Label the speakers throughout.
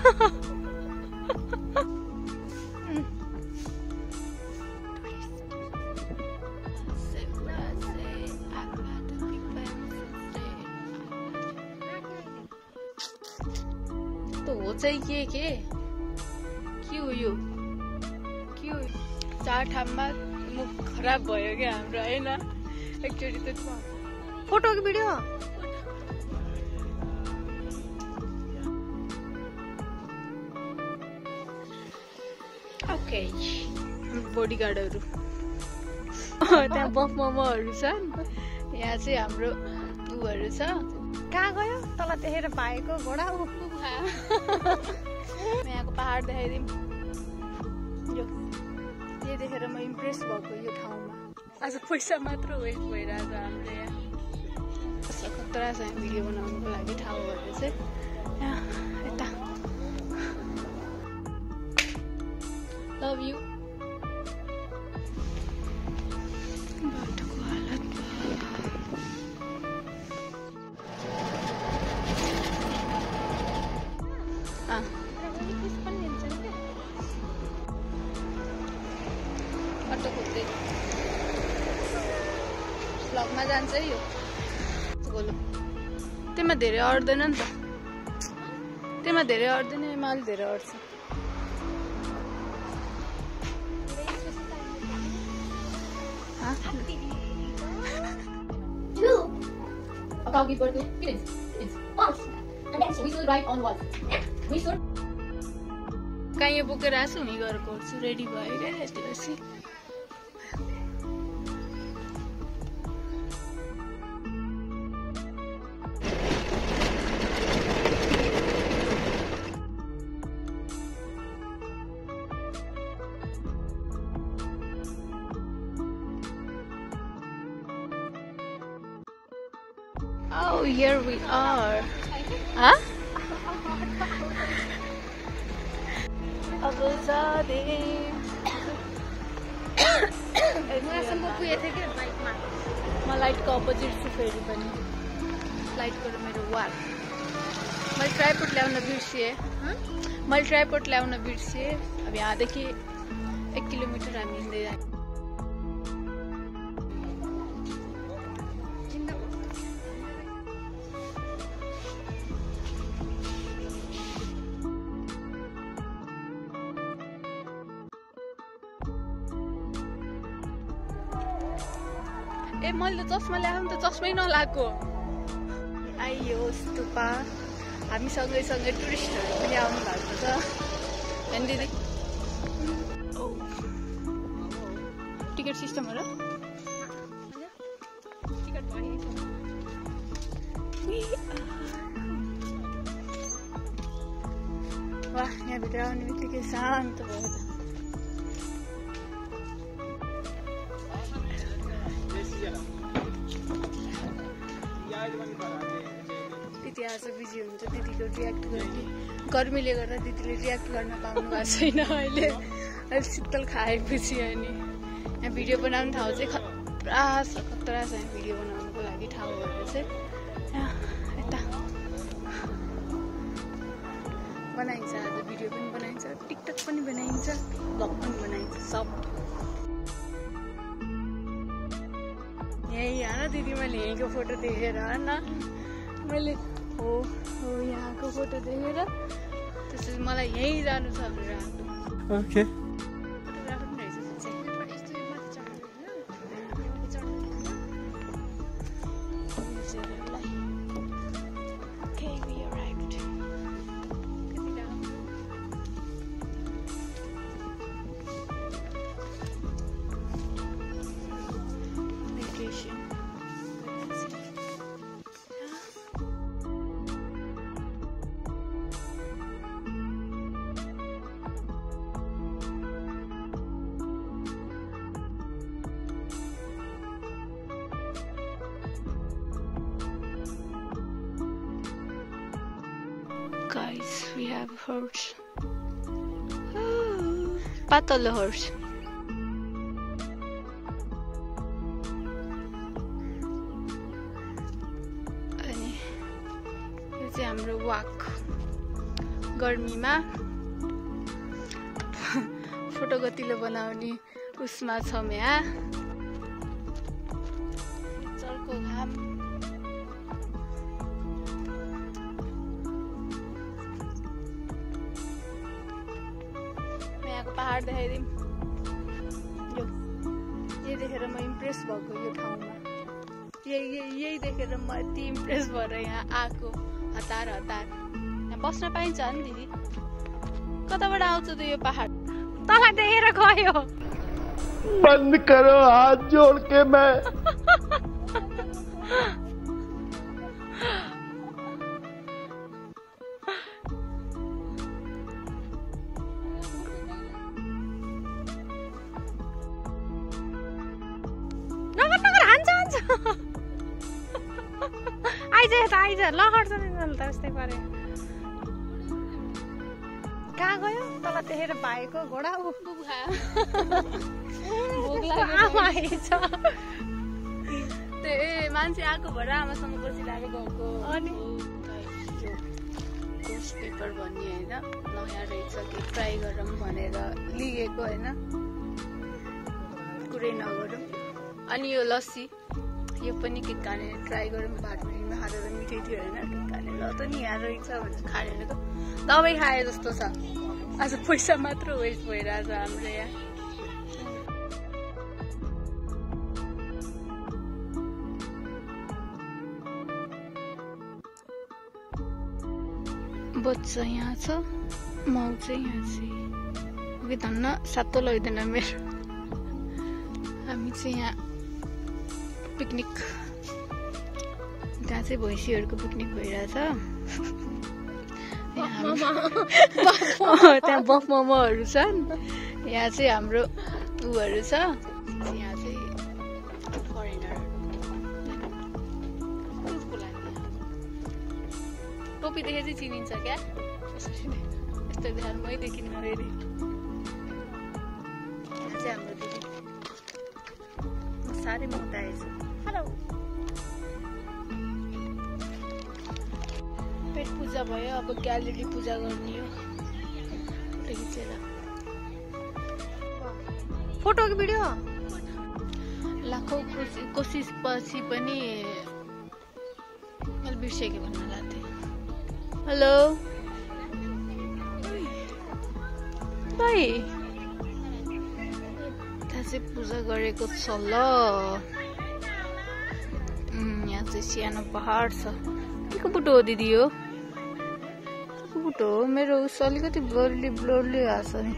Speaker 1: हो चाहिँ के हो यो के हो? 4 ठाउँमा मुख खराब भयो क्या हाम्रो हैन। एकचोटि त
Speaker 2: फोटो कि भिडियो?
Speaker 1: ओके बडीगार्डहरू त्यहाँ बफ मोमोहरू छन्। यहाँ चाहिँ हाम्रो उहरू छ।
Speaker 2: कहाँ गयो? तल देखेर भाइको घोडा
Speaker 1: यहाँको पहाड देखाइदिउँ। यो देखेर म इम्प्रेस भएको यो ठाउँमा। आज पैसा मात्र वेस्ट भइरहेको हाम्रो यहाँ। खतरा छ भिडियो बनाउनुको लागि ठाउँहरू चाहिँ। यहाँ यता लभ यु। बाटोको हालत अटो खोज्दै ब्लगमा जान्छ है यो गोलो। त्यसमा धेरै अट्दैन नि त। त्यसमा धेरै अट्दैन, यसमा अलिक धेरै अट्छ। कहीँ बोकेर आएको छु हुँ गएर गर्छु। रेडी भयो क्या यति Oh, here we are. Huh? म लाइटको अपोजिट छु फेरि पनि। लाइटको मेरो वाल। मैले ट्राइपोड ल्याउन बिर्सिएँ। अब यहाँदेखि 1 किलोमिटर हामी हिँड्दै जान्छौँ। ए मैले चस्मा ल्याएको त चस्मै नलाएको। आइयो स्तुपा। हामी सँगै टुरिस्टहरू पनि आउनु भएको छ हैन दिदी? टिकट सिस्टम हो र? टिकट भयो। वाह, यहाँभित्र आउने बित्तिकै शान्त भयो त। दिदी आज बिजी हुन्छ। दिदीको रियाक्ट गर्ने गर्मीले गर्दा दिदीले रियाक्ट गर्न पाउनु भएको छैन अहिले। अहिले शीतल खाएपछि अनि यहाँ भिडियो बनाउने ठाउँ चाहिँ खतरा छ यहाँ भिडियो बनाउनुको लागि ठाउँहरू चाहिँ। यहाँ यता बनाइन्छ, आज भिडियो पनि बनाइन्छ, टिकटक पनि बनाइन्छ, ब्लग पनि बनाइन्छ, सब यही होइन। दिदी मैले यहीँको फोटो देखेर होइन मैले हो यहाँको फोटो देखेर त्यसपछि मलाई यहीँ जानु छ भनेर आएको।
Speaker 3: ओके
Speaker 1: फोटोग्राफर पनि रहेछ Okay, we arrived. Vacation. Guys, we have horse. Pattalo horse. अनि यो चाहिँ हाम्रो वाक गर्मीमा फोटो गतिलो बनाउने उसमा छौँ यहाँ। चर्को घाम यहाँको पहाड देखाइदिउँ। यही देखेर म इम्प्रेस भएको यो ठाउँमा, यही देखेर म यति इम्प्रेस भएर यहाँ आएको। हतार यहाँ बस्न पाइन्छ नि दिदी? कताबाट आउँछ त यो पहाड?
Speaker 2: तँलाई देखेर गयो।
Speaker 3: बंद करो हाथ जोड़ के मैं
Speaker 2: नगर हान्छ आइज लहर्छ नि त यस्तै परे। कहाँ गयो? तँलाई देखेर भाइको घोडा
Speaker 1: मान्छे आएको भएर आमासँग बसिरहेको गएको। अनि गोस्ट पेपर भन्ने होइन, नयाँ रहेछ कि ट्राई गरौँ भनेर लिएको होइन, कुरै नगरौँ। अनि यो लस्सी यो पनि के खाने ट्राई गरौँ। भातमा हालेर मिठै थियो होइन, के खाने ल त नि यहाँ रहेछ भनेर खानेको दबाई खाए जस्तो छ। आज पैसा मात्र वेस्ट भइरहेछ हाम्रो यहाँ। बच्चा यहाँ छ, माउ चाहिँ यहाँ चाहिँ कि धन्न सातो लैदैन मेरो। हामी चाहिँ यहाँ पिकनिक, त्यहाँ चाहिँ भैँसीहरूको पिकनिक भइरहेछ। त्यहाँ बफ मोमोहरू छन्, यहाँ चाहिँ हाम्रो उहरू छ। यहाँ चाहिँ फरेनरहरू टोपी देखे चाहिँ चिनिन्छ क्या? यस्तो देखाएर मै देखिन्न फेरि। यहाँ चाहिँ हाम्रो दिदी साह्रै मोटा आएछ। हेलो। पेट पूजा भयो, अब ग्यालेरी पूजा गर्ने हो।
Speaker 2: फोटो कि भिडियो?
Speaker 1: लाखौँ कोसिस पछि पनि मैले बिर्सेँ भन्न लाग्थेँ। हेलो भाइ, त्यहाँ चाहिँ पूजा गरेको छ ल। यहाँ चाहिँ सानो पहाड छ। के को बुटो हो दिदी? हो बुटो हो मेरो। उस अलिकति ब्लरली आएको छ नि।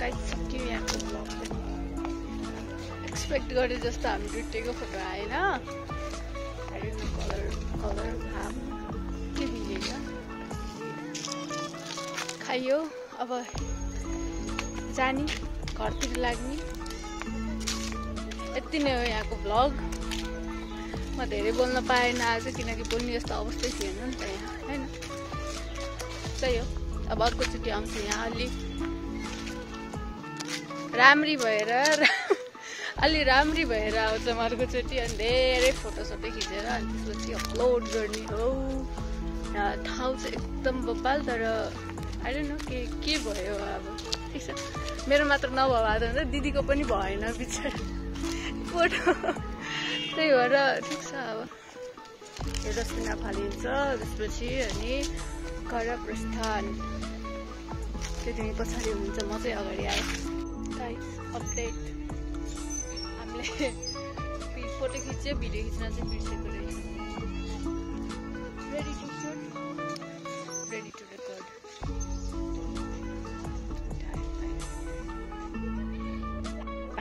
Speaker 1: सक्यो यहाँको ब्लग पनि। एक्सपेक्ट गरे जस्तो हामी दुइटैको फोटो आएन। कलर घाम के मिलेन। खाइयो अब जाने घरतिर लाग्ने। यति नै हो यहाँको ब्लग। म धेरै बोल्न पाएन आज, किनकि बोल्ने जस्तो अवस्थै थिएन नि त यहाँ होइन। त्यही हो, अब अर्कोचोटि आउँछु यहाँ अलि राम्री भएर आउँछ अर्कोचोटि। अनि धेरै फोटोसोटो खिचेर अनि त्यसपछि अपलोड गर्ने हो। ठाउँ चाहिँ एकदम बब्बाल, तर आई डोन्ट नो के भयो अब। ठिक छ, मेरो मात्र नभए त दिदीको पनि भएन बिचरा फोटो। त्यही भएर ठिक छ। अब यो डस्टबिनमा फालिन्छ त्यसपछि अनि घर प्रस्थान। त्यो तिमी पछाडि हुनुहुन्छ, म चाहिँ अगाडि आएँ। अपडेट हामीले फोटो खिच्यो, भिडियो खिच्न चाहिँ बिर्सेको रहेछ। Ready to shoot, ready to record.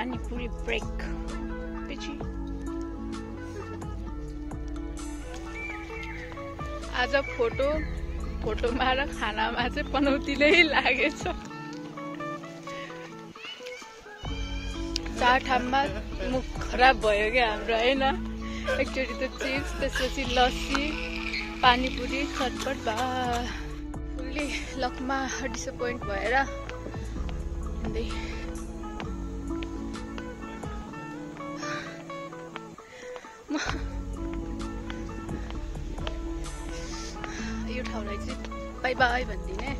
Speaker 1: Panipuri break पछि आज फोटोमा र खानामा चाहिँ पनौती नै लागेछ। चार ठाउँमा मुख खराब भयो क्या हाम्रो हैन। एकचोटि त चिप्स, त्यसपछि लस्सी, पानीपुरी चटपट भा फुल्ली लकमा डिसपोइन्ट भएर हिँड्दै यो ठाउँलाई चाहिँ बाई बाई भन्दिने,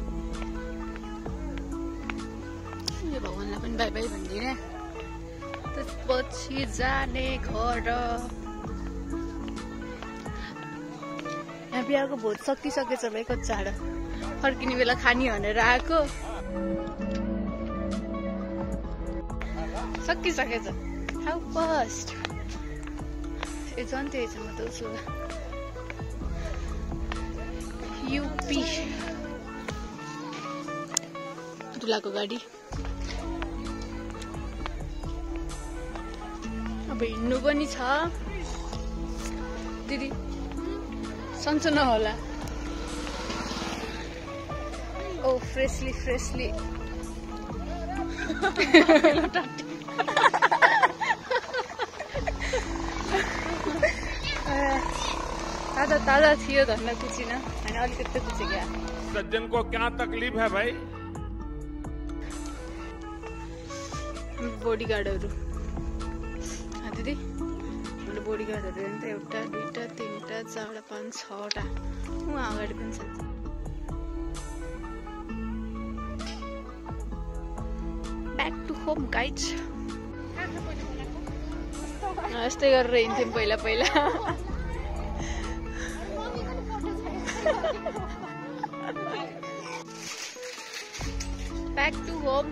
Speaker 1: यो भगवानलाई पनि बाई बाई भन्दिने, त्यसपछि जाने घर। यहाँ बिहाको भोज सकिसकेछ भाइ, कति चाँडो फर्किने बेला खानी भनेर आएको सकिसकेछ। हाउ फर्स्ट ए झन् त्यही छ। म त उसो युपी दुलाको गाडी अब हिँड्नु पनि छ। दिदी सन्चो नहोला। ओ फ्रेसली ताजा थियो धन्न कुचिन होइन, अलिकति कुचे क्या।
Speaker 3: सज्जन को क्या तकलीफ है भाइ?
Speaker 1: बोडीगार्डहरू दिदी हाम्रो बोडीगार्डहरू हेर्नु त, एउटा दुईटा तिनटा चारवटा पाँच छवटा उहाँ अगाडि पनि छ। Back to home guys. यस्तै गरेर हिँड्थ्यौँ पहिला। Back to home.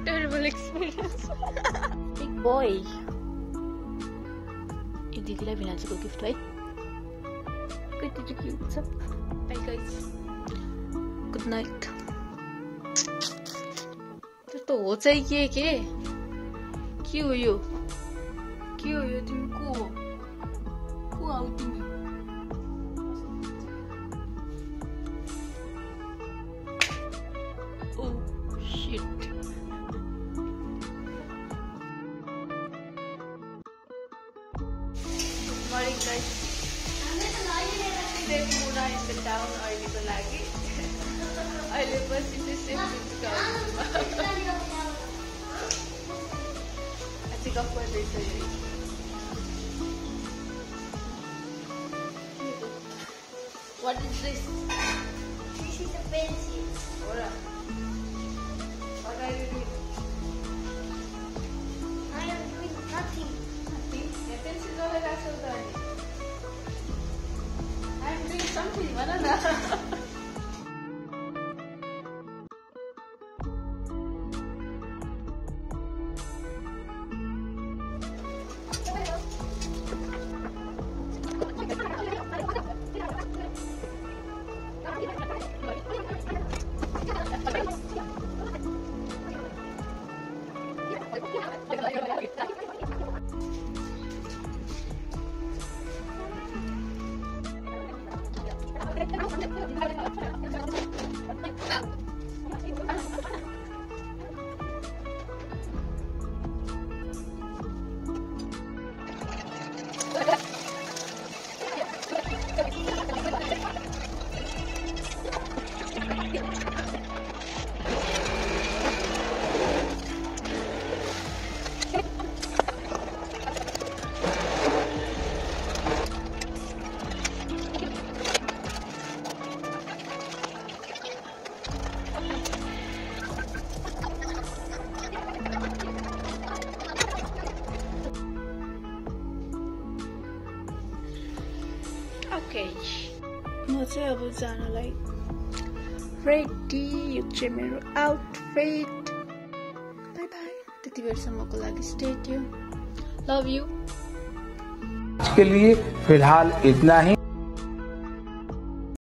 Speaker 1: Terrible experience. Big boy. यो दिदीलाई भिनाजुको गिफ्ट है। कति क्युट छ। Bye guys. Good night. त्यस्तो हो चाहिँ के हो यो? के हो यो? तिमी को हो? को आउ तिमी? Morning guys. Safe Muna in the town अहिलेको लागि। अहिले पछि चाहिँ सेफ गाउँमा अझै गफ गर्दैछ। What is this?
Speaker 4: This is a pencil.
Speaker 1: Ora. What are you doing?
Speaker 4: I am doing nothing.
Speaker 1: Pencil all I am doing something. Banana. Okay. म चाहिँ अब जानलाई रेडी। यो चाहिँ मेरो आउटफिट। By by. त्यति बेरसम्मको लागि स्टे ट्युन। Love you.
Speaker 5: आज के लिए फिलहाल इतना ही।